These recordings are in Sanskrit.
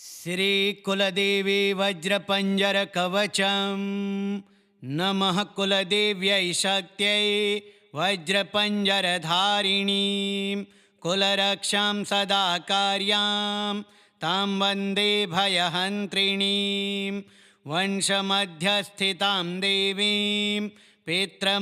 श्रीकुलदेवी वज्रपञ्जरकवचं नमः कुलदेव्यै शक्त्यै वज्रपञ्जरधारिणीं कुलरक्षां सदा कार्यां तां वन्दे भयहन्त्रिणीं वंशमध्यस्थितां देवीं पितृमातृस्वरूपिणीं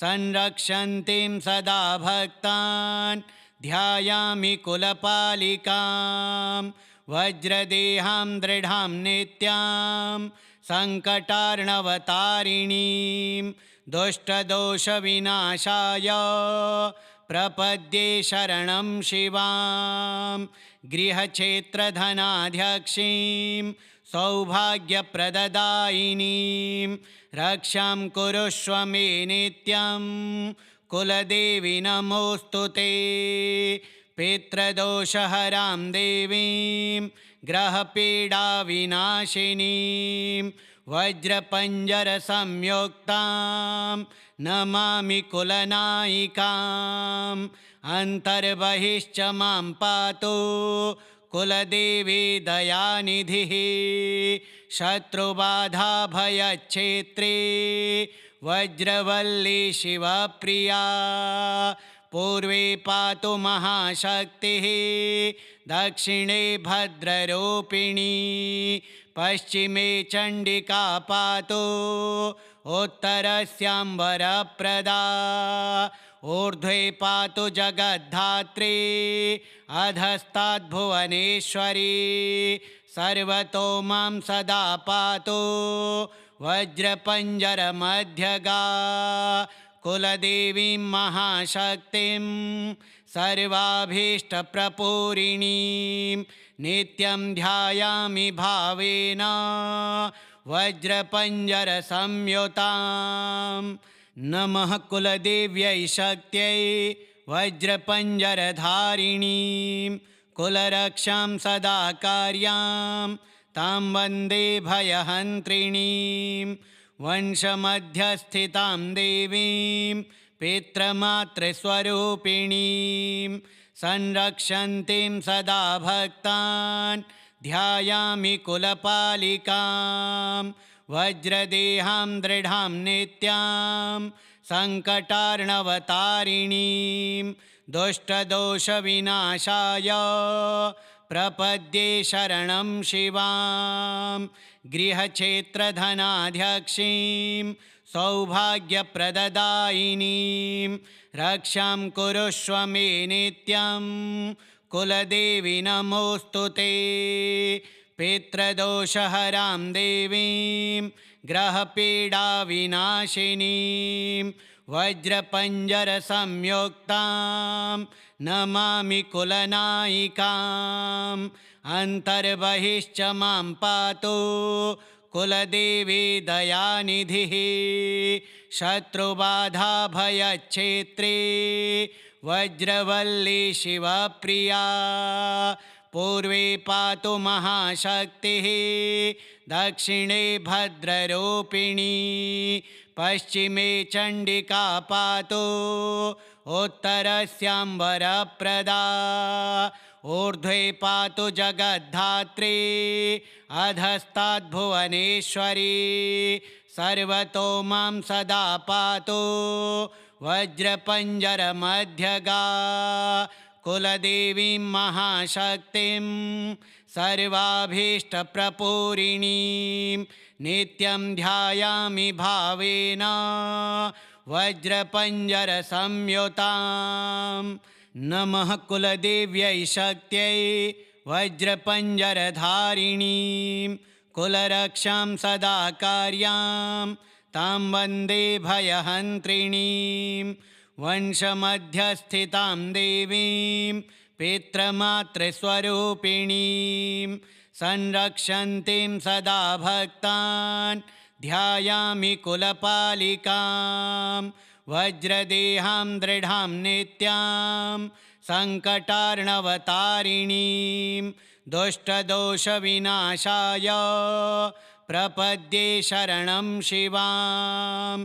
संरक्षन्तीं सदा भक्तान् ध्यायामि कुलपालिकां वज्रदेहां दृढां नित्यां सङ्कटार्णवतारिणीं दुष्टदोषविनाशाय प्रपद्ये शरणं शिवां गृहक्षेत्रधनाध्यक्षीं सौभाग्यप्रददायिनीं रक्षां कुरुष्व मे नित्यं कुलदेवी नमोऽस्तु ते। पितृदोषहरां देवीं ग्रहपीडाविनाशिनीं वज्रपञ्जरसंयुक्तां नमामि कुलनायिकाम् अन्तर्बहिश्च मां पातु कुलदेवी दयानिधिः शत्रुबाधाभयच्छेत्रे वज्रवल्ली शिवप्रिया पूर्वे पातु महाशक्तिः दक्षिणे भद्ररूपिणी पश्चिमे चण्डिका पातु उत्तरस्यां वरप्रदा ऊर्ध्वे पातु जगद्धात्री अधस्ताद्भुवनेश्वरी सर्वतो मां सदा पातु वज्रपञ्जरमध्यगा कुलदेवीं महाशक्तिं सर्वाभीष्टप्रपूरिणीं नित्यं ध्यायामि भावेन वज्रपञ्जरसंयुतां नमः कुलदेव्यै शक्त्यै वज्रपञ्जरधारिणीं कुलरक्षां सदा कार्यां तां वन्दे भयहन्त्रिणीं वंशमध्यस्थितां देवीं पितृमातृस्वरूपिणीं संरक्षन्तीं सदा भक्तान् ध्यायामि कुलपालिकां वज्रदेहां दृढां नित्यां सङ्कटार्णवतारिणीं दुष्टदोषविनाशाय प्रपद्ये शरणं शिवां गृहक्षेत्रधनाध्यक्षीं सौभाग्यप्रददायिनीं रक्षां कुरुष्व मे नित्यं कुलदेवी नमोऽस्तु ते। पितृदोषहरां देवीं ग्रहपीडाविनाशिनीं वज्रपञ्जरसंयुक्तां नमामि कुलनायिकाम् अन्तर्बहिश्च मां पातु कुलदेवी दयानिधिः शत्रुबाधाभयच्छेत्रे वज्रवल्ली शिवप्रिया पूर्वे पातु महाशक्तिः दक्षिणे भद्ररूपिणी पश्चिमे चण्डिका पातु उत्तरस्यां वरप्रदा ऊर्ध्वे पातु जगद्धात्री अधस्ताद्भुवनेश्वरी सर्वतो मां सदा पातु वज्रपञ्जरमध्यगा कुलदेवीं महाशक्तिं सर्वाभीष्टप्रपूरिणीं नित्यं ध्यायामि भावेन वज्रपञ्जरसंयुतां नमः कुलदेव्यै शक्त्यै वज्रपञ्जरधारिणीं कुलरक्षां सदा कार्यां तां वन्दे भयहन्त्रिणीं वंशमध्यस्थितां देवीं पितृमातृस्वरूपिणीं संरक्षन्तीं सदा भक्तान् ध्यायामि कुलपालिकां वज्रदेहां दृढां नित्यां सङ्कटार्णवतारिणीं दुष्टदोषविनाशाय प्रपद्ये शरणं शिवां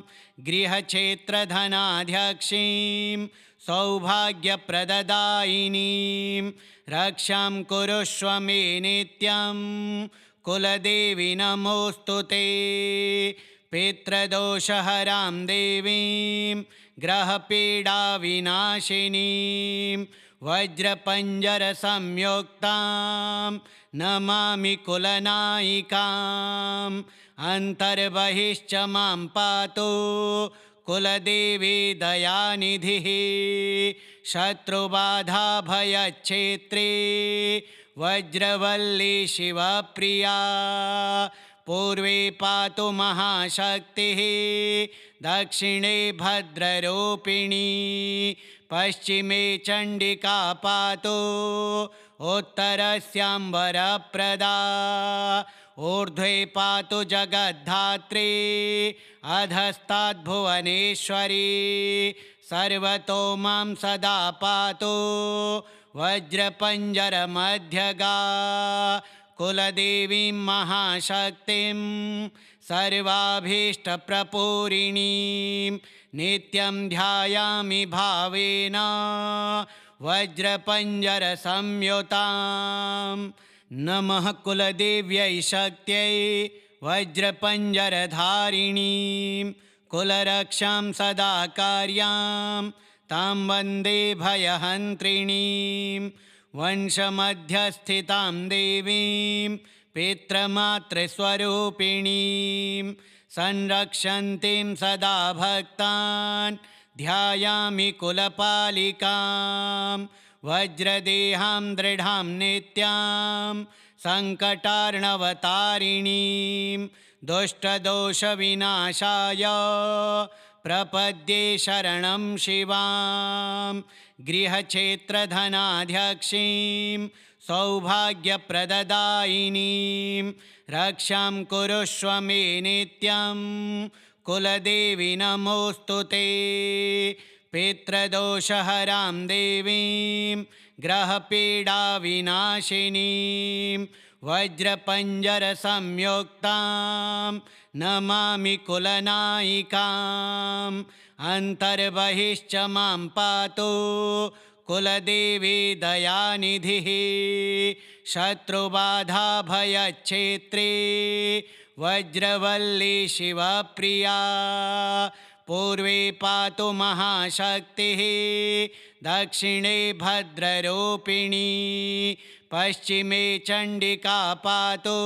गृहक्षेत्रधनाध्यक्षीं सौभाग्यप्रददायिनीं रक्षां कुरुष्व मे नित्यं कुलदेवी नमोऽस्तु ते। पितृदोषहरां देवीं ग्रहपीडाविनाशिनीं वज्रपञ्जरसंयुक्तां नमामि कुलनायिकाम्। अन्तर्बहिश्च मां पातु कुलदेवी दयानिधिः। शत्रुबाधाभयच्छेत्री वज्रवल्ली शिवप्रिया। पूर्वे पातु महाशक्तिः दक्षिणे भद्ररूपिणी। पश्चिमे चण्डिका पातु उत्तरस्यां वरप्रदा। ऊर्ध्वे पातु जगद्धात्री अधस्ताद्भुवनेश्वरी। सर्वतो मां सदा पातु वज्रपञ्जरमध्यगा। कुलदेवीं महाशक्तिं सर्वाभीष्टप्रपूरिणीं नित्यं ध्यायामि भावेन वज्रपञ्जरसंयुताम्। नमः कुलदेव्यै शक्त्यै वज्रपञ्जरधारिणीं। कुलरक्षां सदा कार्यां तां वन्दे भयहन्त्रिणीं। वंशमध्यस्थितां देवीं पितृमातृस्वरूपिणीं। संरक्षन्तीं सदा भक्तान् ध्यायामि कुलपालिकां। वज्रदेहां दृढां नित्यां सङ्कटार्णवतारिणीं। दुष्टदोषविनाशाय प्रपद्ये शरणं शिवां। गृहक्षेत्रधनाध्यक्षीं सौभाग्यप्रददायिनीं रक्षां कुरुष्व मे नित्यं कुलदेवी नमोऽस्तु ते। पितृदोषहरां देवीं ग्रहपीडाविनाशिनीं वज्रपञ्जरसंयुक्तां नमामि कुलनायिकाम्। अन्तर्बहिश्च मां पातु कुलदेवी दयानिधिः। शत्रुबाधाभयच्छेत्री वज्रवल्ली शिवप्रिया। पूर्वे पातु महाशक्तिः दक्षिणे भद्ररूपिणी। पश्चिमे चण्डिका पातु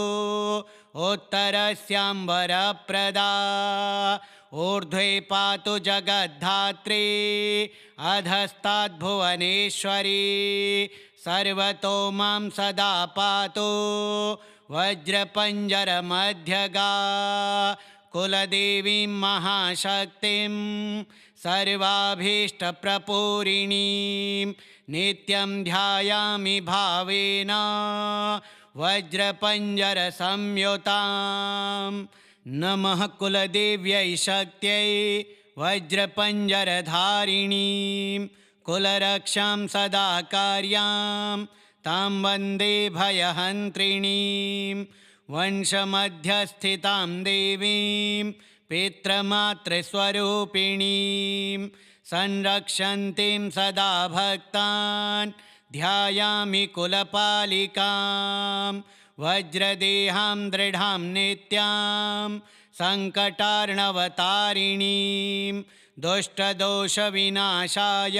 उत्तरस्यां वरप्रदा। ऊर्ध्वे पातु जगद्धात्री अधस्ताद्भुवनेश्वरी। सर्वतो मां सदा पातु वज्रपञ्जरमध्यगा। कुलदेवीं महाशक्तिं सर्वाभीष्टप्रपूरिणीं नित्यं ध्यायामि भावेन वज्रपञ्जरसंयुताम्। नमः कुलदेव्यै शक्त्यै वज्रपञ्जरधारिणीं। कुलरक्षां सदा कार्यां तां वन्दे भयहन्त्रिणीं। वंशमध्यस्थितां देवीं पितृमातृस्वरूपिणीं। संरक्षन्तीं सदा भक्तान् ध्यायामि कुलपालिकां। वज्रदेहां दृढां नित्यां सङ्कटार्णवतारिणीं। दुष्टदोषविनाशाय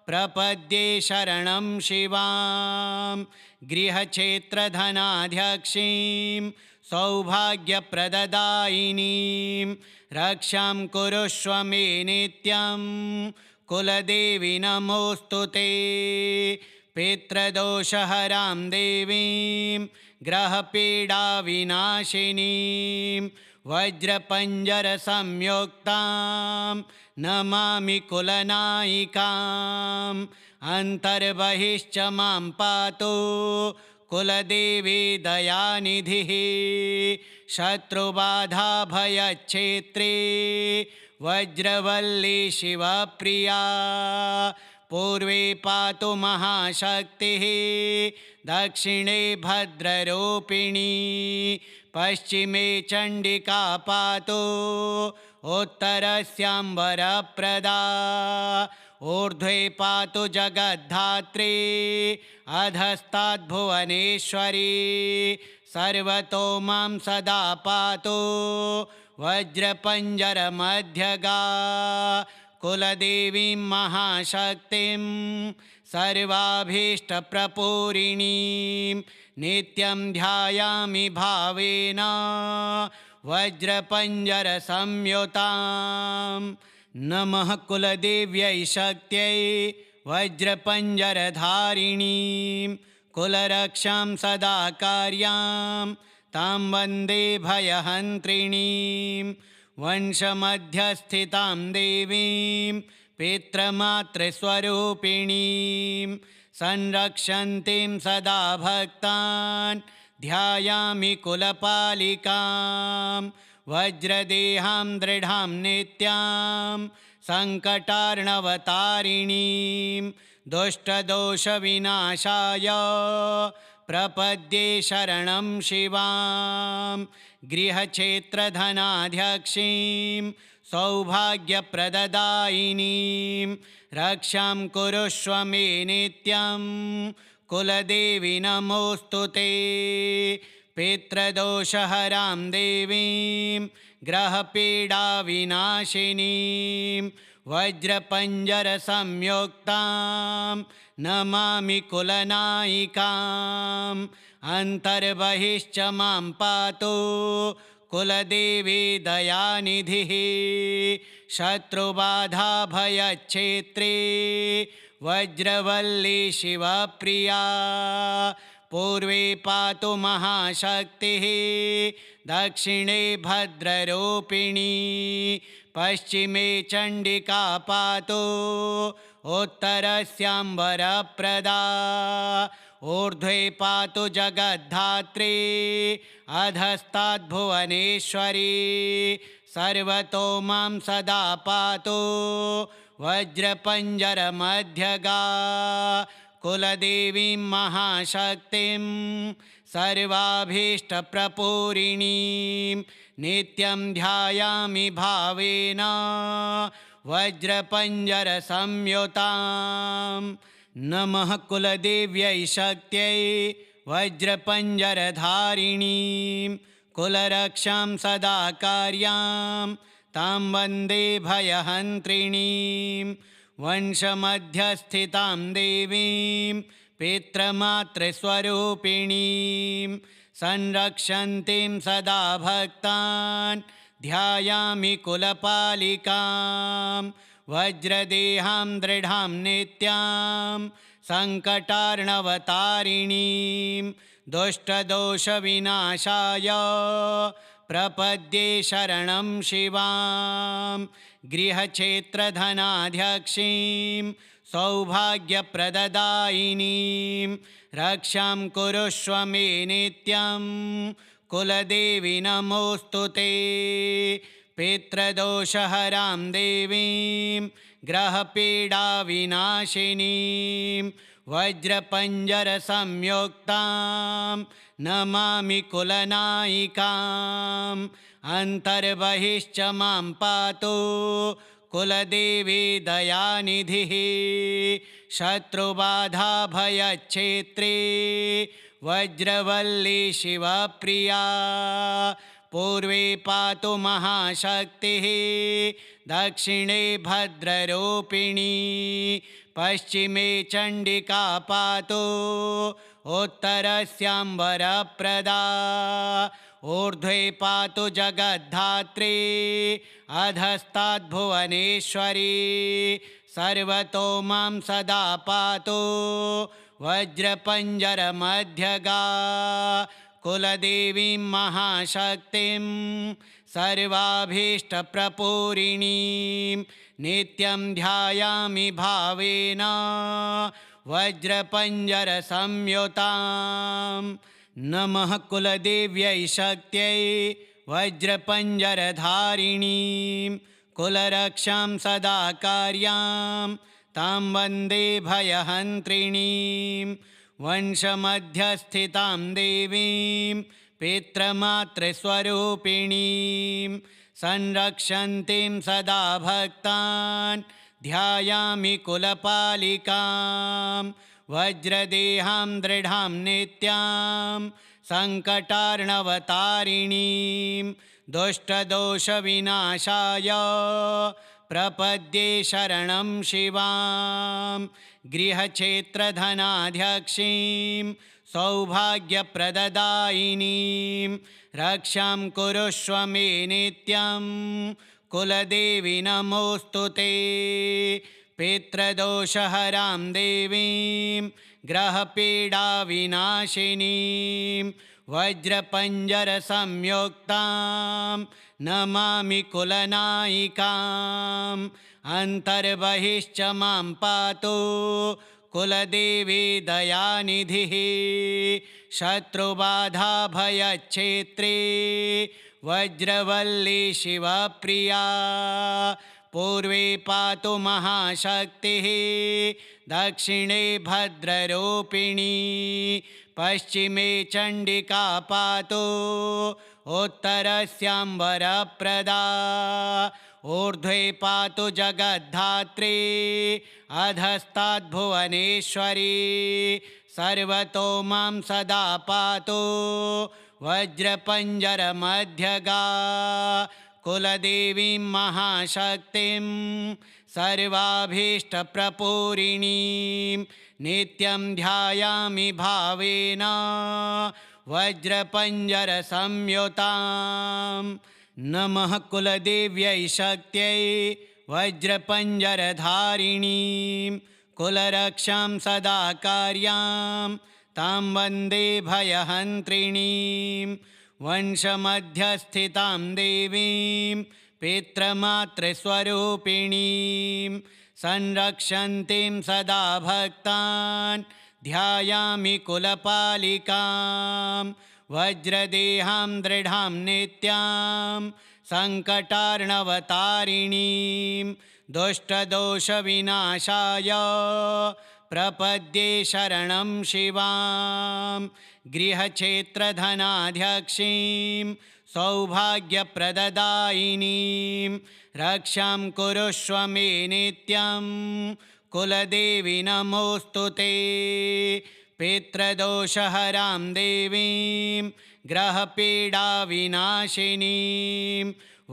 प्रपद्ये शरणं शिवां। गृहक्षेत्रधनाध्यक्षीं सौभाग्यप्रददायिनीं रक्षां कुरुष्व मे नित्यं कुलदेवी नमोऽस्तु ते। पितृदोषहरां देवीं ग्रहपीडाविनाशिनीं वज्रपञ्जरसंयुक्तां नमामि कुलनायिकाम्। अन्तर्बहिश्च मां पातु कुलदेवी दयानिधिः। शत्रुबाधाभयच्छेत्री वज्रवल्ली शिवप्रिया। पूर्वे पातु महाशक्तिः दक्षिणे भद्ररूपिणी। पश्चिमे चण्डिका पातु उत्तरस्यां वरप्रदा। ऊर्ध्वे पातु जगद्धात्री अधस्ताद्भुवनेश्वरी सर्वतो मां सदा पातु वज्रपञ्जरमध्यगा कुलदेवीं महाशक्तिं सर्वाभीष्टप्रपूरिणीं नित्यं ध्यायामि भावेन वज्रपञ्जरसंयुतां। नमः कुलदेव्यै शक्त्यै वज्रपञ्जरधारिणीं कुलरक्षां सदा कार्यां तां वन्दे भयहन्त्रिणीं वंशमध्यस्थितां देवीं पितृमातृस्वरूपिणीं संरक्षन्तीं सदा भक्तान् ध्यायामि कुलपालिकां वज्रदेहां दृढां नित्यां सङ्कटार्णवतारिणीं दुष्टदोषविनाशाय प्रपद्ये शरणं शिवां गृहक्षेत्रधनाध्यक्षीं सौभाग्यप्रददायिनीं रक्षां कुरुष्व मे नित्यं कुलदेवी नमोऽस्तु ते। पितृदोषहरां देवीं ग्रहपीडाविनाशिनीं वज्रपञ्जरसंयुक्तां नमामि कुलनायिकाम् अन्तर्बहिश्च मां पातु कुलदेवी दयानिधिः शत्रुबाधाभयच्छेत्री वज्रवल्ली शिवप्रिया पूर्वे पातु महाशक्तिः दक्षिणे भद्ररूपिणी पश्चिमे चण्डिका पातु उत्तरस्याम्बरप्रदा ऊर्ध्वे पातु जगद्धात्री अधस्ताद्भुवनेश्वरी सर्वतो मां सदा पातु वज्रपञ्जरमध्यगा कुलदेवीं महाशक्तिं सर्वाभीष्टप्रपूरिणीं नित्यं ध्यायामि भावेन वज्रपञ्जरसंयुतां। नमः कुलदेव्यै शक्त्यै वज्रपञ्जरधारिणीं कुलरक्षां सदा कार्यां तां वन्दे भयहन्त्रिणीं वंशमध्यस्थितां देवीं पितृमातृस्वरूपिणीं संरक्षन्तीं सदा भक्तान् ध्यायामि कुलपालिकां वज्रदेहां दृढां नित्यां सङ्कटार्णवतारिणीं दुष्टदोषविनाशाय प्रपद्ये शरणं शिवां गृहक्षेत्रधनाध्यक्षीं सौभाग्यप्रददायिनीं रक्षां कुरुष्व मे नित्यं कुलदेवी नमोऽस्तु ते। पितृदोषहरां देवीं ग्रहपीडाविनाशिनीं वज्रपञ्जरसंयुक्तां नमामि कुलनायिकाम् अन्तर्बहिश्च मां पातु कुलदेवी दयानिधिः शत्रुबाधाभयच्छेत्री वज्रवल्ली शिवप्रिया पूर्वे पातु महाशक्तिः दक्षिणे भद्ररूपिणी पश्चिमे चण्डिका पातु उत्तरस्याम्बरप्रदा ऊर्ध्वे पातु जगद्धात्री अधस्ताद्भुवनेश्वरी सर्वतो मां सदा पातु वज्रपञ्जरमध्यगा कुलदेवीं महाशक्तिं सर्वाभीष्टप्रपूरिणीं नित्यं ध्यायामि भावेन वज्रपञ्जरसंयुतां। नमः कुलदेव्यै शक्त्यै वज्रपञ्जरधारिणीं कुलरक्षां सदा कार्यां तां वन्दे भयहन्त्रिणीं वंशमध्यस्थितां देवीं पितृमातृस्वरूपिणीं संरक्षन्तीं सदा भक्तान् ध्यायामि कुलपालिकां वज्रदेहां दृढां नित्यां सङ्कटार्णवतारिणीं दुष्टदोषविनाशाय प्रपद्ये शरणं शिवां गृहक्षेत्रधनाध्यक्षीं सौभाग्यप्रददायिनीं रक्षां कुरुष्व मे नित्यं कुलदेवी नमोऽस्तु ते। पितृदोषहरां देवीं ग्रहपीडाविनाशिनीं वज्रपञ्जरसंयुक्तां नमामि कुलनायिकाम् अन्तर्बहिश्च मां पातु कुलदेवी दयानिधिः शत्रुबाधाभयच्छेत्री वज्रवल्ली शिवप्रिया पूर्वे पातु महाशक्तिः दक्षिणे भद्ररूपिणी पश्चिमे चण्डिका पातु उत्तरस्याम्बरप्रदा ऊर्ध्वे पातु जगद्धात्री अधस्ताद्भुवनेश्वरी सर्वतो मां सदा पातु वज्रपञ्जरमध्यगा कुलदेवीं महाशक्तिं सर्वाभीष्टप्रपूरिणीं नित्यं ध्यायामि भावेन वज्रपञ्जरसंयुतां। नमः कुलदेव्यै शक्त्यै वज्रपञ्जरधारिणीं कुलरक्षां सदा कार्यां तां वन्दे भयहन्त्रिणीं वंशमध्यस्थितां देवीं पितृमातृस्वरूपिणीं संरक्षन्तीं सदा भक्तान् ध्यायामि कुलपालिकां वज्रदेहां दृढां नित्यां सङ्कटार्णवतारिणीं दुष्टदोषविनाशाय प्रपद्ये शरणं शिवां गृहक्षेत्रधनाध्यक्षीं सौभाग्यप्रददायिनीं रक्षां कुरुष्व मे नित्यं कुलदेवी नमोऽस्तु ते। पितृदोषहरां देवीं ग्रहपीडाविनाशिनीं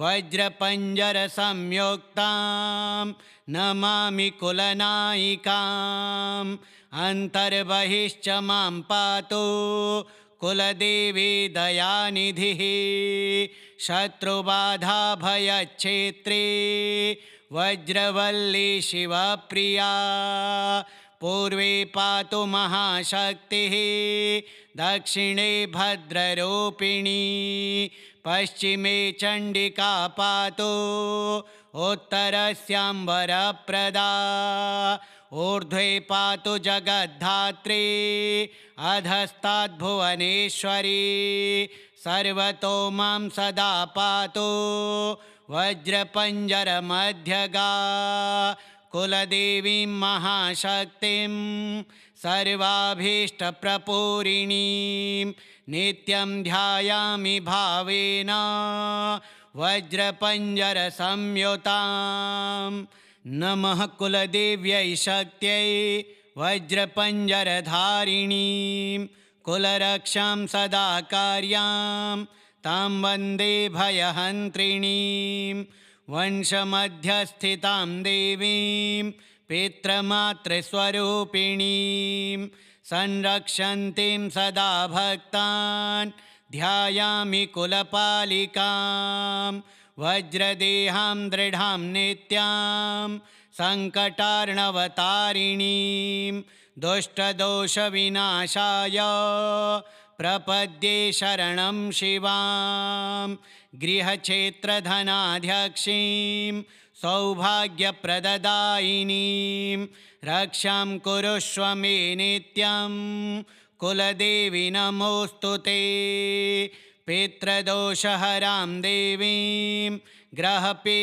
वज्रपञ्जरसंयुक्तां नमामि कुलनायिकाम् अन्तर्बहिश्च मां पातु कुलदेवी दयानिधिः शत्रुबाधाभयच्छेत्री वज्रवल्ली शिवप्रिया पूर्वे पातु महाशक्तिः दक्षिणे भद्ररूपिणी पश्चिमे चण्डिका पातु उत्तरस्याम्बरप्रदा ऊर्ध्वे पातु जगद्धात्री अधस्ताद्भुवनेश्वरी सर्वतो मां सदा पातु वज्रपञ्जरमध्यगा कुलदेवीं महाशक्तिं सर्वाभीष्टप्रपूरिणीं नित्यं ध्यायामि भावेन वज्रपञ्जरसंयुतां। नमः कुलदेव्यै शक्त्यै वज्रपञ्जरधारिणीं कुलरक्षां सदा कार्यां तां वन्दे भयहन्त्रिणीं वंशमध्यस्थितां देवीं पितृमातृस्वरूपिणीं संरक्षन्तीं सदा भक्तान् ध्यायामि कुलपालिकां वज्रदेहां दृढां नित्यां सङ्कटार्णवतारिणीं दुष्टदोषविनाशाय प्रपद्ये शरणं शिवां गृहक्षेत्रधनाध्यक्षीं सौभाग्यप्रददायिनीं रक्षां कुरुष्व मे नित्यं कुलदेवी नमोऽस्तु ते। पितृदोषहरां देवीं ग्रहपीडाविनाशिनीं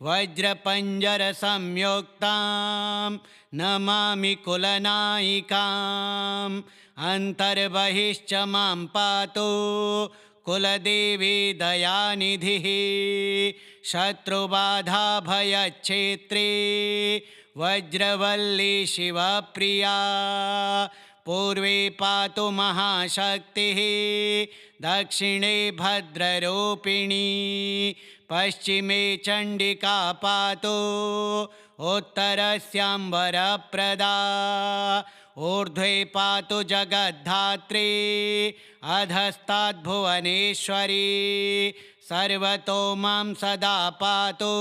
वज्रपञ्जरसंयुक्तां नमामि कुलनायिकाम् अन्तर्बहिश्च मां पातु कुलदेवी दयानिधिः शत्रुबाधाभयच्छेत्री वज्रवल्ली शिवप्रिया पूर्वे पातु महाशक्तिः दक्षिणे भद्ररूपिणी पश्चिमे चण्डिका पातु उत्तरस्याम्बरप्रदा ऊर्ध्वे पातु जगद्धात्री अधस्ताद्भुवनेश्वरी सर्वतो मां सदा पातु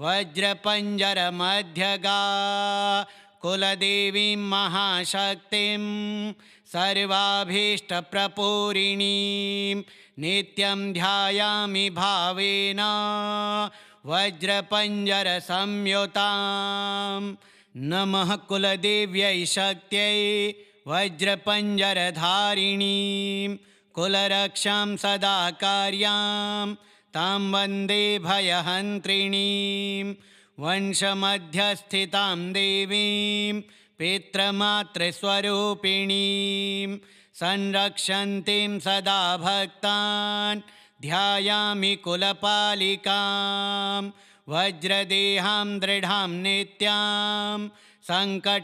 वज्रपञ्जरमध्यगा कुलदेवीं महाशक्तिं सर्वाभीष्टप्रपूरिणीं नित्यं ध्यायामि भावेन वज्रपञ्जरसंयुतां नमः कुलदेव्यै शक्त्यै वज्रपञ्जरधारिणीं कुलरक्षां सदा कार्यां तां वन्दे भयहन्त्रिणीं वंशमध्यस्थितां देवीं पितृमातृस्वरूपिणीं संरक्षन्तीं सदा भक्तान् ध्यायामि कुलपालिकां वज्रदेहां दृढां नित्यां सङ्कटार्णवतारिणीं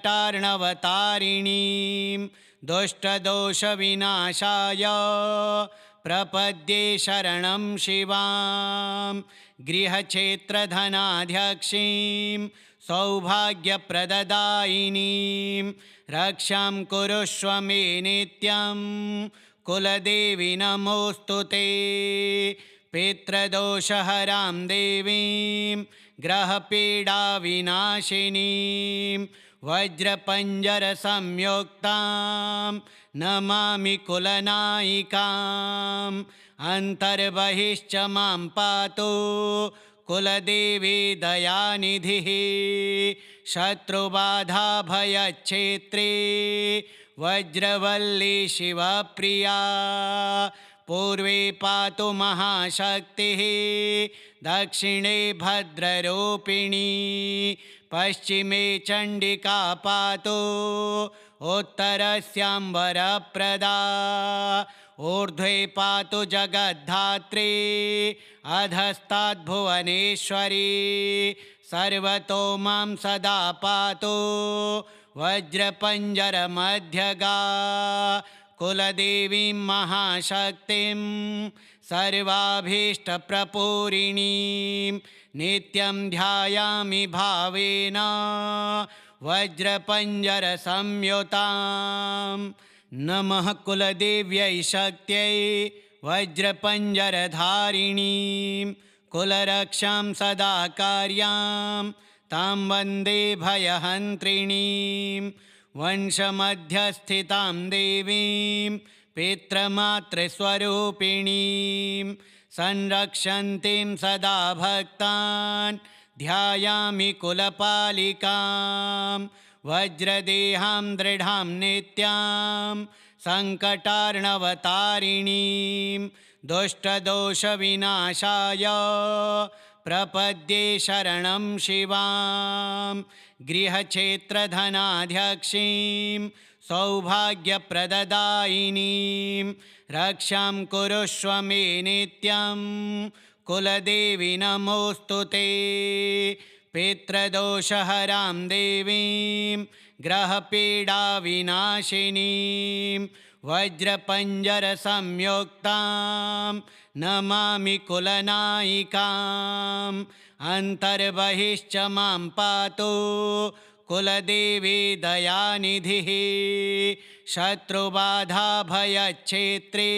दुष्टदोषविनाशाय प्रपद्ये शरणं शिवां गृहक्षेत्रधनाध्यक्षीं सौभाग्यप्रददायिनीं रक्षां कुरुष्व मे नित्यं कुलदेवी नमोऽस्तु ते पितृदोषहरां देवीं ग्रहपीडाविनाशिनीं वज्रपञ्जरसंयुक्तां नमामि कुलनायिकाम् अन्तर्बहिश्च मां पातु कुलदेवी दयानिधिः शत्रुबाधाभयच्छेत्री वज्रवल्ली शिवप्रिया पूर्वे पातु महाशक्तिः दक्षिणे भद्ररूपिणी पश्चिमे चण्डिका पातु उत्तरस्याम्बरप्रदा ऊर्ध्वे पातु जगद्धात्री अधस्ताद्भुवनेश्वरी सर्वतो मां सदा पातु वज्रपञ्जरमध्यगा कुलदेवीं महाशक्तिं सर्वाभीष्टप्रपूरिणीं नित्यं ध्यायामि भावेन वज्रपञ्जरसंयुतां नमः कुलदेव्यै शक्त्यै वज्रपञ्जरधारिणीं कुलरक्षां सदा कार्यां तां वन्दे भयहन्त्रिणीं वंशमध्यस्थितां देवीं पितृमातृस्वरूपिणीं संरक्षन्तीं सदा भक्तान् ध्यायामि कुलपालिकां वज्रदेहां दृढां नित्यां सङ्कटार्णवतारिणीं दुष्टदोषविनाशाय प्रपद्ये शरणं शिवां गृहक्षेत्रधनाध्यक्षीं सौभाग्यप्रददायिनीं रक्षां कुरुष्व मे नित्यं कुलदेवी नमोऽस्तु ते पितृदोषहरां देवीं ग्रहपीडाविनाशिनीं वज्रपञ्जरसंयुक्तां नमामि कुलनायिकाम् अन्तर्बहिश्च मां पातु कुलदेवी दयानिधिः शत्रुबाधाभयच्छेत्री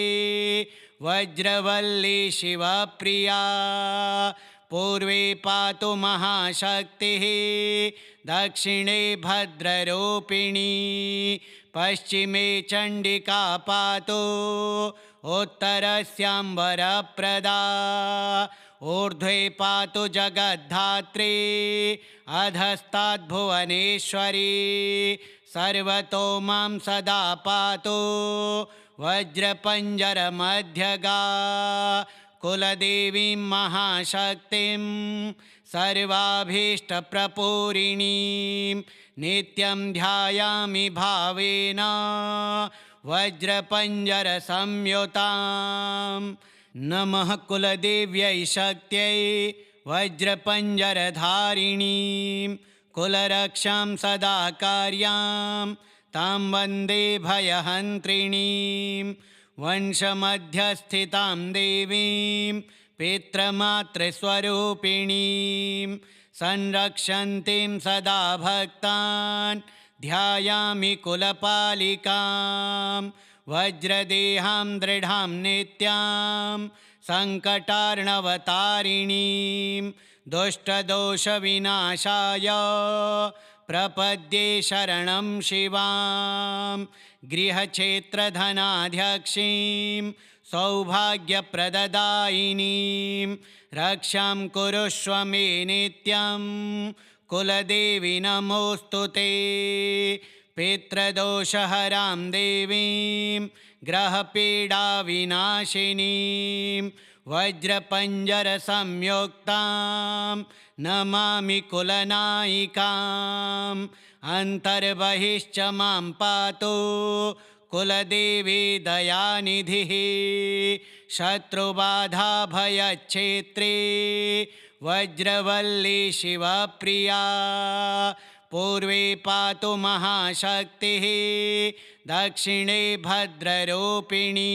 वज्रवल्ली शिवप्रिया पूर्वे पातु महाशक्तिः दक्षिणे भद्ररूपिणी पश्चिमे चण्डिका पातु उत्तरस्याम्बरप्रदा ऊर्ध्वे पातु जगद्धात्री अधस्ताद्भुवनेश्वरी सर्वतो मां सदा पातु वज्रपञ्जरमध्यगा कुलदेवीं महाशक्तिं सर्वाभीष्टप्रपूरिणीं नित्यं ध्यायामि भावेन वज्रपञ्जरसंयुतां नमः कुलदेव्यै शक्त्यै वज्रपञ्जरधारिणीं कुलरक्षां सदा कार्यां तां वन्दे भयहन्त्रिणीं वंशमध्यस्थितां देवीं पितृमातृस्वरूपिणीं संरक्षन्तीं सदा भक्तान् ध्यायामि कुलपालिकां वज्रदेहां दृढां नित्यां सङ्कटार्णवतारिणीं दुष्टदोषविनाशाय प्रपद्ये शरणं शिवां गृहक्षेत्रधनाध्यक्षीं सौभाग्यप्रददायिनीं रक्षां कुरुष्व मे नित्यं कुलदेवी नमोऽस्तु ते पितृदोषहरां देवीं ग्रहपीडाविनाशिनीं वज्रपञ्जरसंयुक्तां नमामि कुलनायिकाम् अन्तर्बहिश्च मां पातु कुलदेवी दयानिधिः शत्रुबाधाभयच्छेत्रे वज्रवल्ली शिवप्रिया पूर्वे पातु महाशक्तिः दक्षिणे भद्ररूपिणी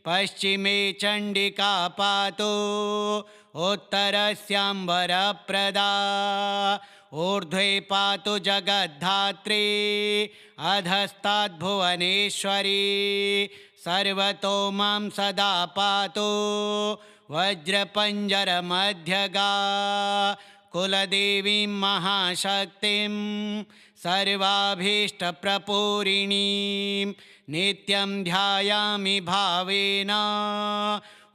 पश्चिमे चण्डिका पातु उत्तरस्यां वरप्रदा ऊर्ध्वे पातु जगद्धात्री अधस्ताद्भुवनेश्वरी सर्वतो मां सदा पातु वज्रपञ्जरमध्यगा कुलदेवीं महाशक्तिं सर्वाभीष्टप्रपूरिणीं नित्यं ध्यायामि भावेन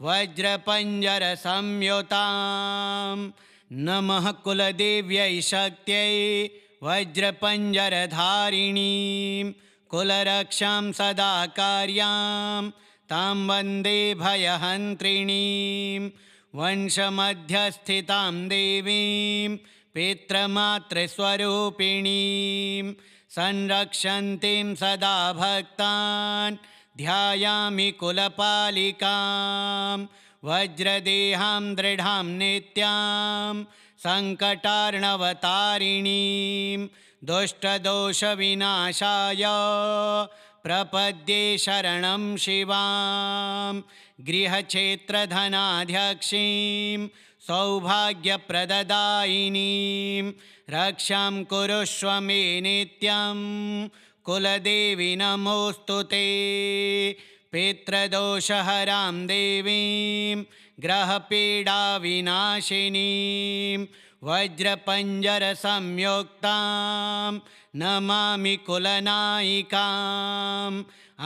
वज्रपञ्जरसंयुतां नमः कुलदेव्यै शक्त्यै वज्रपञ्जरधारिणीं कुलरक्षां सदा कार्यां तां वन्दे भयहन्त्रिणीं वंशमध्यस्थितां देवीं पितृमातृस्वरूपिणीं संरक्षन्तीं सदा भक्तान् ध्यायामि कुलपालिकां वज्रदेहां दृढां नित्यां सङ्कटार्णवतारिणीं दुष्टदोषविनाशाय प्रपद्ये शरणं शिवां गृहक्षेत्रधनाध्यक्षीं सौभाग्यप्रददायिनीं रक्षां कुरुष्व मे नित्यं कुलदेवी नमोऽस्तु ते पितृदोषहरां देवीं ग्रहपीडाविनाशिनीं वज्रपञ्जरसंयुक्तां नमामि कुलनायिकाम्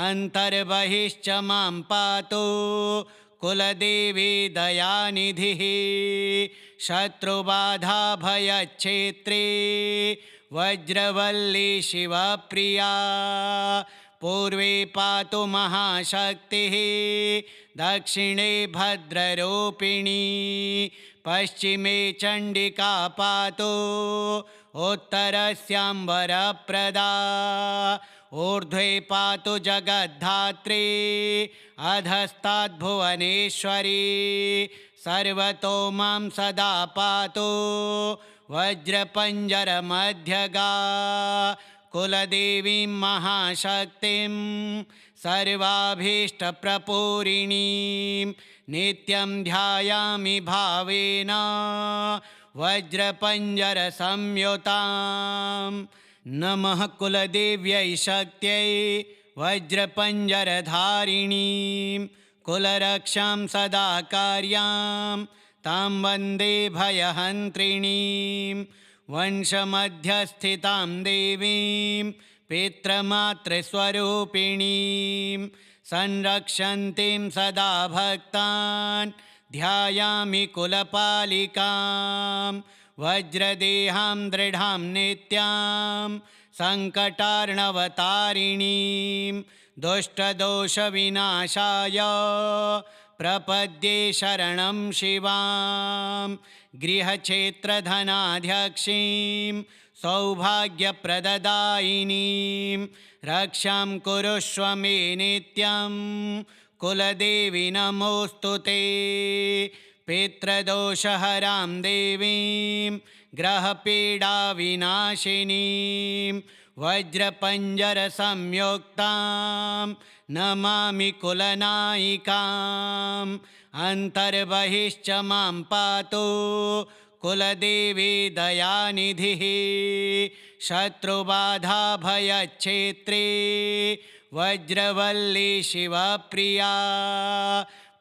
अन्तर्बहिश्च मां पातु कुलदेवी दयानिधिः शत्रुबाधाभयच्छेत्रे वज्रवल्ली शिवप्रिया पूर्वे पातु महाशक्तिः दक्षिणे भद्ररूपिणी पश्चिमे चण्डिका पातु उत्तरस्यां वरप्रदा ऊर्ध्वे पातु जगद्धात्री अधस्ताद्भुवनेश्वरी सर्वतो मां सदा पातु वज्रपञ्जरमध्यगा कुलदेवीं महाशक्तिं सर्वाभीष्टप्रपूरिणीं नित्यं ध्यायामि भावेन वज्रपञ्जरसंयुतां नमः कुलदेव्यै शक्त्यै वज्रपञ्जरधारिणीं कुलरक्षां सदा कार्यां तां वन्दे भयहन्त्रिणीं वंशमध्यस्थितां देवीं पितृमातृस्वरूपिणीं संरक्षन्तीं सदा भक्तान् ध्यायामि कुलपालिकां वज्रदेहां दृढां नित्यां सङ्कटार्णवतारिणीं दुष्टदोषविनाशाय प्रपद्ये शरणं शिवां गृहक्षेत्रधनाध्यक्षीं सौभाग्यप्रददायिनीं रक्षां कुरुष्व मे नित्यं कुलदेवी नमोऽस्तु ते। पितृदोषहरां देवीं ग्रहपीडाविनाशिनीं वज्रपञ्जरसंयुक्तां नमामि कुलनायिकाम्। अन्तर्बहिश्च मां पातु कुलदेवी दयानिधिः। शत्रुबाधाभयच्छेत्री वज्रवल्ली शिवप्रिया।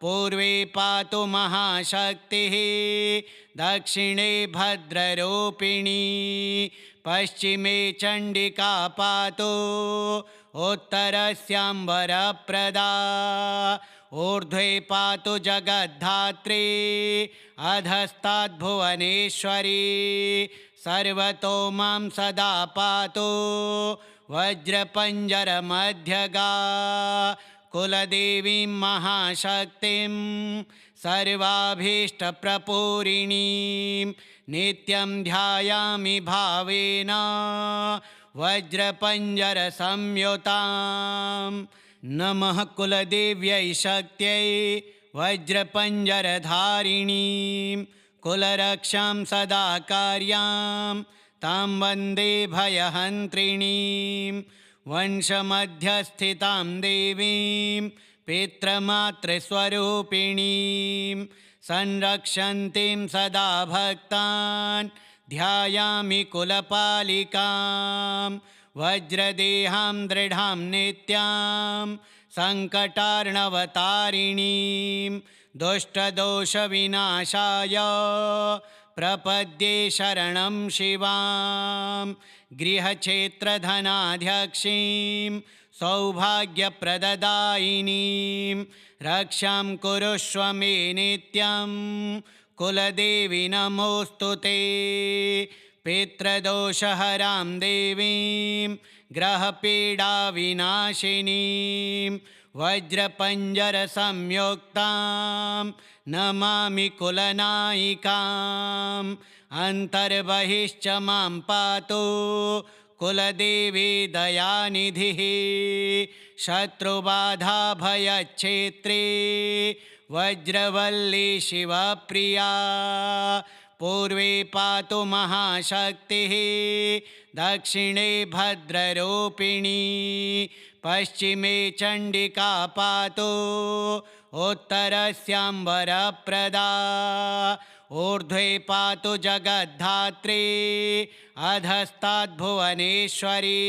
पूर्वे पातु महाशक्तिः दक्षिणे भद्ररूपिणी। पश्चिमे चण्डिका पातु उत्तरस्याम्बरप्रदा। ऊर्ध्वे पातु जगद्धात्री अधस्ताद्भुवनेश्वरी। सर्वतो मां सदा पातु वज्रपञ्जरमध्यगा। कुलदेवीं महाशक्तिं सर्वाभीष्टप्रपूरिणीं नित्यं ध्यायामि भावेन वज्रपञ्जरसंयुताम्। नमः कुलदेव्यै शक्त्यै वज्रपञ्जरधारिणीं कुलरक्षां सदा कार्यां तां वन्दे भयहन्त्रिणीं। वंशमध्यस्थितां देवीं पितृमातृस्वरूपिणीं संरक्षन्तीं सदा भक्तान् ध्यायामि कुलपालिकां। वज्रदेहां दृढां नित्यां सङ्कटार्णवतारिणीं दुष्टदोषविनाशाय प्रपद्ये शरणं शिवां। गृहक्षेत्रधनाध्यक्षीं सौभाग्यप्रददायिनीं रक्षां कुरुष्व मे नित्यं कुलदेवी नमोऽस्तु ते। पितृदोषहरां देवीं ग्रहपीडाविनाशिनीं वज्रपञ्जरसंयुक्तां नमामि कुलनायिकाम्। अन्तर्बहिश्च मां पातु कुलदेवी दयानिधिः। शत्रुबाधाभयच्छेत्री वज्रवल्ली शिवप्रिया। पूर्वे पातु महाशक्तिः दक्षिणे भद्ररूपिणी। पश्चिमे चण्डिका पातु उत्तरस्याम्बरप्रदा। ऊर्ध्वे पातु जगद्धात्री अधस्ताद्भुवनेश्वरी।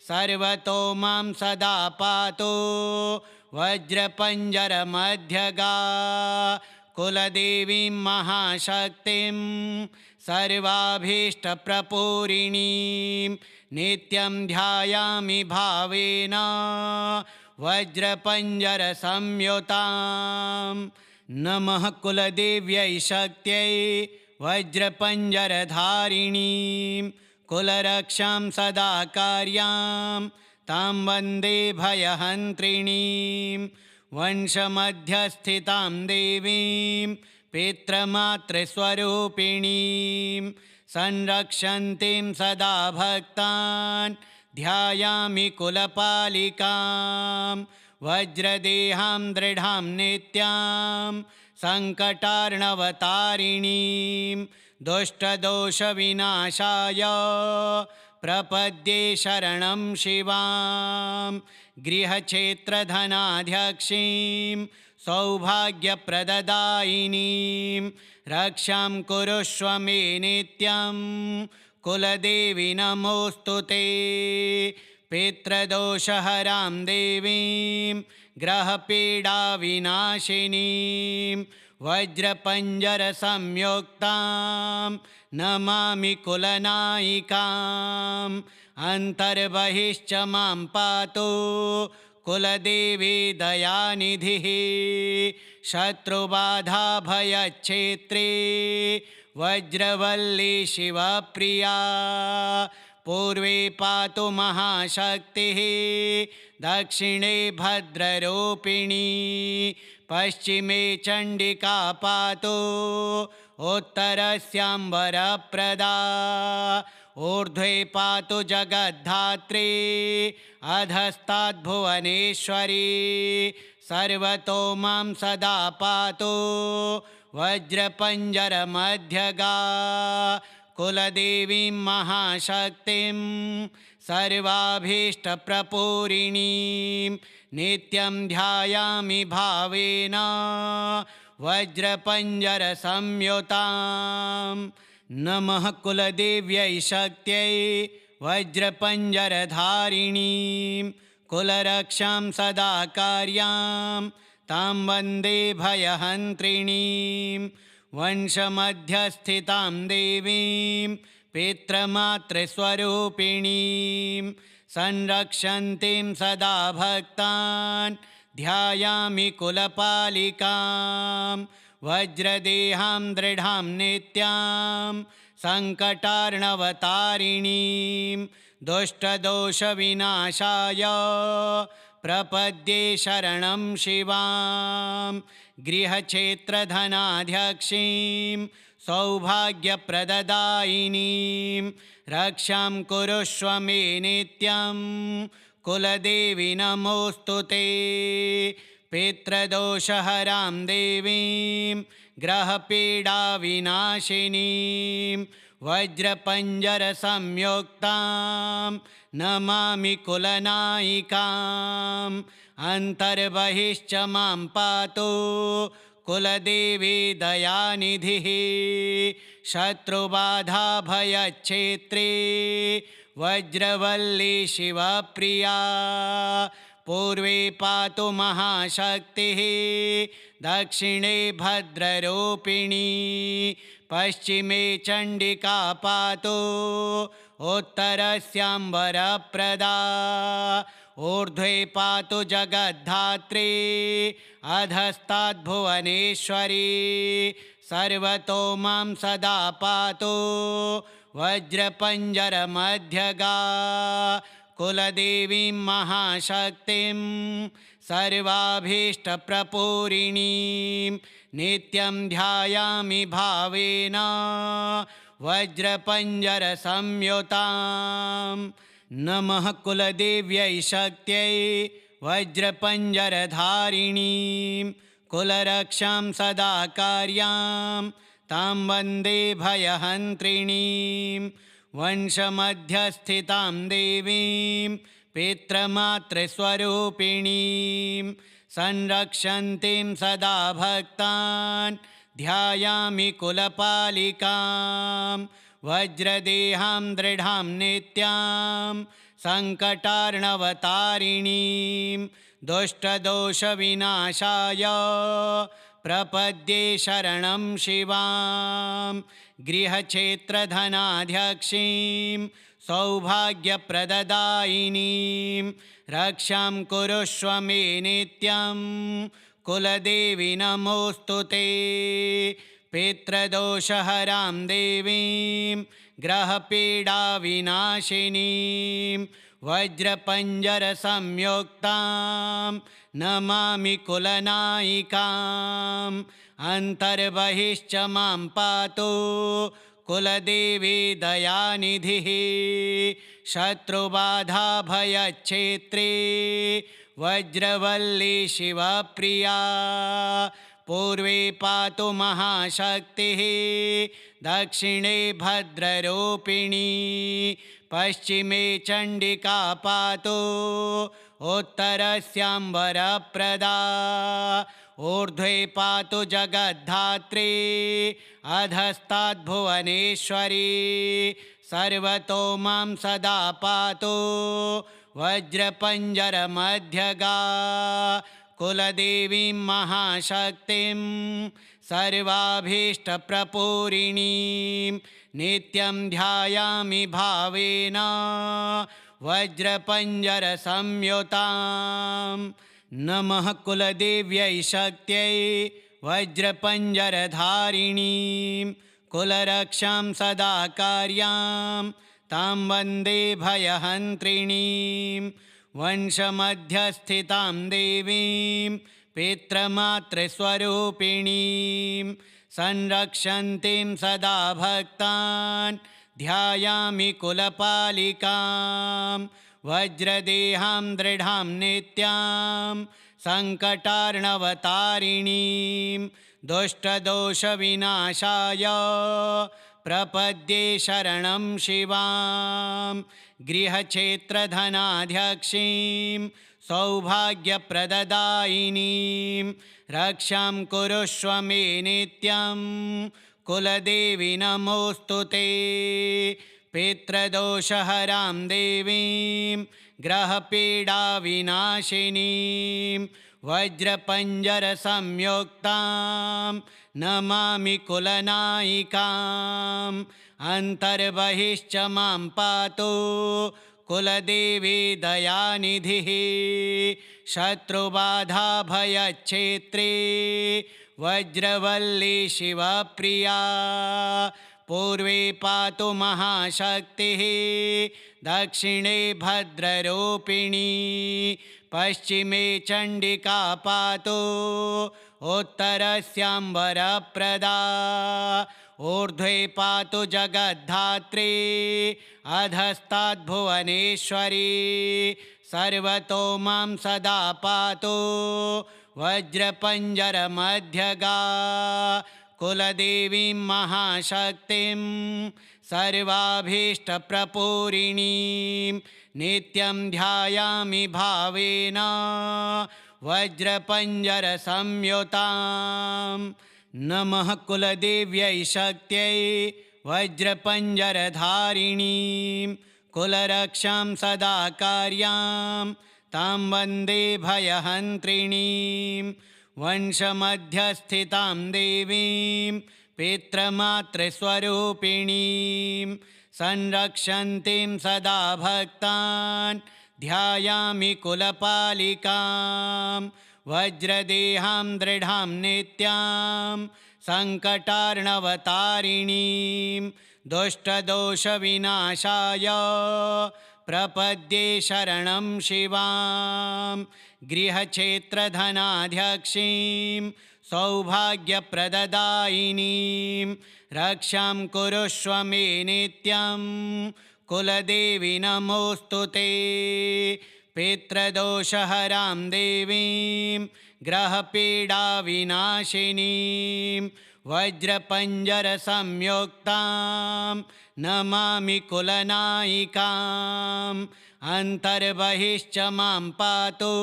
सर्वतो मां सदा पातु वज्रपञ्जरमध्यगा। कुलदेवीं महाशक्तिं सर्वाभीष्टप्रपूरिणीं नित्यं ध्यायामि भावेन वज्रपञ्जरसंयुताम्। नमः कुलदेव्यै शक्त्यै वज्रपञ्जरधारिणीं कुलरक्षां सदा कार्यां तां वन्दे भयहन्त्रिणीं। वंशमध्यस्थितां देवीं पितृमातृस्वरूपिणीं संरक्षन्तीं सदा भक्तान् ध्यायामि कुलपालिकां। वज्रदेहां दृढां नित्यां सङ्कटार्णवतारिणीं दुष्टदोषविनाशाय प्रपद्ये शरणं शिवां। गृहक्षेत्रधनाध्यक्षीं सौभाग्यप्रददायिनीं रक्षां कुरुष्व मे नित्यं कुलदेवी नमोऽस्तु ते। पितृदोषहरां देवीं ग्रहपीडाविनाशिनीं वज्रपञ्जरसंयुक्तां नमामि कुलनायिकाम्। अन्तर्बहिश्च मां पातु कुलदेवी दयानिधिः। शत्रुबाधाभयच्छेत्री वज्रवल्ली शिवप्रिया। पूर्वे पातु महाशक्तिः दक्षिणे भद्ररूपिणी। पश्चिमे चण्डिका पातु उत्तरस्याम्बरप्रदा। ऊर्ध्वे पातु जगद्धात्री अधस्ताद्भुवनेश्वरी सर्वतो मां सदा पातु वज्रपञ्जरमध्यगा कुलदेवीं महाशक्तिं सर्वाभीष्टप्रपूरिणीं नित्यं ध्यायामि भावेन वज्रपञ्जरसंयुतां नमः कुलदेव्यै शक्त्यै वज्रपञ्जरधारिणीं कुलरक्षां सदा कार्यां तां वन्दे भयहन्त्रिणीं वंशमध्यस्थितां देवीं पितृमातृस्वरूपिणीं संरक्षन्तीं सदा भक्तान् ध्यायामि कुलपालिकां वज्रदेहां दृढां नित्यां सङ्कटार्णवतारिणीं दुष्टदोषविनाशाय प्रपद्ये शरणं शिवां गृहक्षेत्रधनाध्यक्षीं सौभाग्यप्रददायिनीं रक्षां कुरुष्व मे नित्यं कुलदेवी नमोऽस्तु ते पितृदोषहरां देवीं ग्रहपीडाविनाशिनीं वज्रपञ्जरसंयुक्तां नमामि कुलनायिकाम् अन्तर्बहिश्च मां पातु कुलदेवी दयानिधिः शत्रुबाधाभयच्छेत्री वज्रवल्ली शिवप्रिया पूर्वे पातु महाशक्तिः दक्षिणे भद्ररूपिणी पश्चिमे चण्डिका पातु उत्तरस्याम्बरप्रदा ऊर्ध्वे पातु जगद्धात्री अधस्ताद्भुवनेश्वरी सर्वतो मां सदा पातु वज्रपञ्जरमध्यगा कुलदेवीं महाशक्तिं सर्वाभीष्टप्रपूरिणीं नित्यं ध्यायामि भावेन वज्रपञ्जरसंयुतां नमः कुलदेव्यै शक्त्यै वज्रपञ्जरधारिणीं कुलरक्षां सदा कार्यां तां वन्दे भयहन्त्रिणीं वंशमध्यस्थितां देवीं पितृमातृस्वरूपिणीं संरक्षन्तीं सदा भक्तान् ध्यायामि कुलपालिकां वज्रदेहां दृढां नित्यां सङ्कटार्णवतारिणीं दुष्टदोषविनाशाय प्रपद्ये शरणं शिवां गृहक्षेत्रधनाध्यक्षीं सौभाग्यप्रददायिनीं रक्षां कुरुष्व मे नित्यं कुलदेवी नमोऽस्तु ते पितृदोषहरां देवीं ग्रहपीडाविनाशिनीं वज्रपञ्जरसंयुक्तां नमामि कुलनायिकाम् अन्तर्बहिश्च मां पातु कुलदेवी दयानिधिः शत्रुबाधाभयच्छेत्री वज्रवल्ली शिवप्रिया पूर्वे पातु महाशक्तिः दक्षिणे भद्ररूपिणी पश्चिमे चण्डिका पातु उत्तरस्याम्बरप्रदा ऊर्ध्वे पातु जगद्धात्री अधस्ताद्भुवनेश्वरी सर्वतो मां सदा पातु वज्रपञ्जरमध्यगा कुलदेवीं महाशक्तिं सर्वाभीष्टप्रपूरिणीं नित्यं ध्यायामि भावेन वज्रपञ्जरसंयुतां नमः कुलदेव्यै शक्त्यै वज्रपञ्जरधारिणीं कुलरक्षां सदा कार्यां तां वन्दे भयहन्त्रिणीं वंशमध्यस्थितां देवीं पितृमातृस्वरूपिणीं संरक्षन्तीं सदा भक्तान् ध्यायामि कुलपालिकां वज्रदेहां दृढां नित्यां सङ्कटार्णवतारिणीं दुष्टदोषविनाशाय प्रपद्ये शरणं शिवां गृहक्षेत्रधनाध्यक्षीं सौभाग्यप्रददायिनीं रक्षां कुरुष्व मे नित्यं कुलदेवी नमोऽस्तु ते पितृदोषहरां देवीं ग्रहपीडाविनाशिनीं वज्रपञ्जरसंयुक्तां नमामि कुलनायिकाम् अन्तर्बहिश्च मां पातु कुलदेवी दयानिधिः शत्रुबाधाभयच्छेत्रे वज्रवल्ली शिवप्रिया पूर्वे पातु महाशक्तिः दक्षिणे भद्ररूपिणी पश्चिमे चण्डिका पातु उत्तरस्याम्बरप्रदा ऊर्ध्वे पातु जगद्धात्री अधस्ताद्भुवनेश्वरी सर्वतो मां सदा पातु वज्रपञ्जरमध्यगा कुलदेवीं महाशक्तिं सर्वाभीष्टप्रपूरिणीं नित्यं ध्यायामि भावेन वज्रपञ्जरसंयुतां नमः कुलदेव्यै शक्त्यै वज्रपञ्जरधारिणीं कुलरक्षां सदा कार्यां तां वन्दे भयहन्त्रिणीं वंशमध्यस्थितां देवीं पितृमातृस्वरूपिणीं संरक्षन्तीं सदा भक्तान् ध्यायामि कुलपालिकां वज्रदेहां दृढां नित्यां सङ्कटार्णवतारिणीं दुष्टदोषविनाशाय प्रपद्ये शरणं शिवां गृहक्षेत्रधनाध्यक्षीं सौभाग्यप्रददायिनीं रक्षां कुरुष्व मे नित्यं कुलदेवी नमोऽस्तु ते पितृदोषहरां देवीं ग्रहपीडाविनाशिनीं वज्रपञ्जरसंयुक्तां नमामि कुलनायिकाम् अन्तर्बहिश्च मां पातु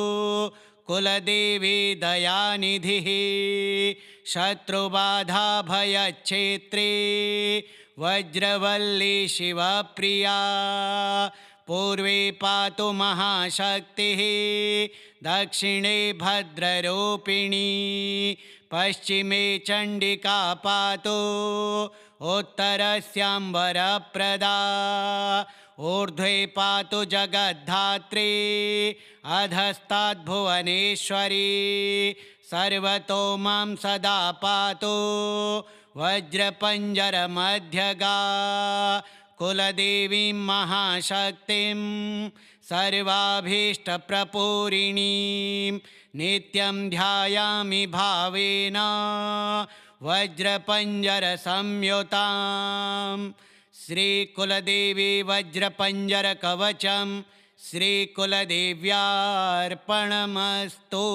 कुलदेवी दयानिधिः शत्रुबाधाभयच्छेत्रे वज्रवल्ली शिवप्रिया पूर्वे पातु महाशक्तिः दक्षिणे भद्ररूपिणी पश्चिमे चण्डिका पातु उत्तरस्याम्बरप्रदा ऊर्ध्वे पातु जगद्धात्री अधस्ताद्भुवनेश्वरी सर्वतो मां सदा पातु वज्रपञ्जरमध्यगा कुलदेवीं महाशक्तिं सर्वाभीष्टप्रपूरिणीं नित्यं ध्यायामि भावेन वज्रपञ्जरसंयुतां श्रीकुलदेवी वज्रपञ्जरकवचं श्रीकुलदेव्यार्पणमस्तु।